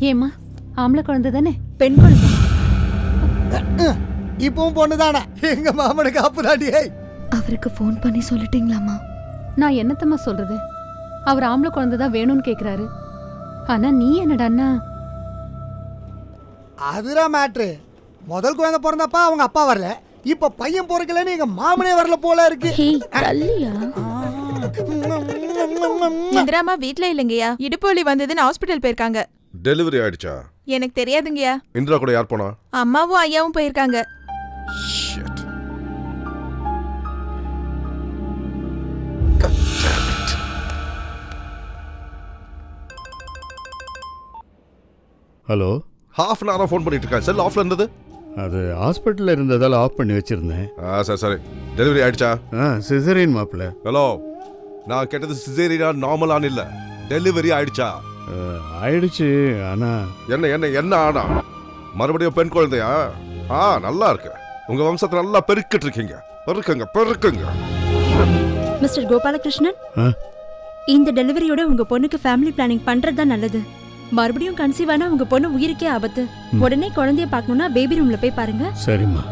ஏம்மா ஆம்பளை குழந்தை தானே? பெண் குழந்தை. இப்பவும் பொண்ணுதானா? எங்க மாமனுக்கு அப்புதாடியே. அவருக்கு ஃபோன் பண்ணி சொல்லிட்டீங்களாமா? நான் என்னத்தம்மா சொல்றது? அவர் ஆம்பளை குழந்தை தான் வேணும்னு கேக்குறாரு. ஆனா நீ என்னடான்னா? அதுதான் மேட்ரு. முதல் குழந்தை பிறந்தப்பா அவங்க அப்பா வரல, இப்ப பையன் பிறக்கலன்னு எங்க மாமனே வரல போல இருக்கு. இந்திராமா வீட்ல இல்லைங்கய்யா, இடுப்பு வலி வந்ததுன்னு ஹாஸ்பிட்டல் போயிருக்காங்க. டெலிவரி ஆயிடுச்சா? எனக்கு தெரியாதுங்கய்யா. இந்திரா கூட யார் போனா? அம்மாவும் ஐயாவும் போயிருக்காங்க. Shit. ஹலோ. ஹாஃப் அன் ஹவரா ஃபோன் பண்ணிட்டு இருக்கேன். செல் ஆஃப்ல இருந்தது. அது ஹாஸ்பிட்டலில் இருந்ததால் ஆஃப் பண்ணி வச்சிருந்தேன். சரி சரி. டெலிவரி ஆயிடுச்சா? சிசரியன் மாப்பிள்ள. ஹலோ, நான் கேட்டது சிசேரியனா நார்மலான்னு இல்ல, டெலிவரி ஆயிடுச்சா? ஆயிடுச்சு. ஆனா என்ன என்ன என்ன ஆனா? மறுபடியும் பெண் குழந்தையா? நல்லா இருக்கு. உங்க வம்சத்தை நல்லா பெருக்கிட்டு இருக்கீங்க. பெருக்குங்க பெருக்குங்க. மிஸ்டர் கோபாலகிருஷ்ணன், இந்த டெலிவரியோட உங்க பொண்ணுக்கு ஃபேமிலி பிளானிங் பண்றது தான் நல்லது. மறுபடியும் கன்சீவ் ஆனா உங்க பொண்ணு உயிருக்கே ஆபத்து. உடனே குழந்தைய பார்க்கணும்னா பேபி ரூம்ல போய் பாருங்க. சரிம்மா.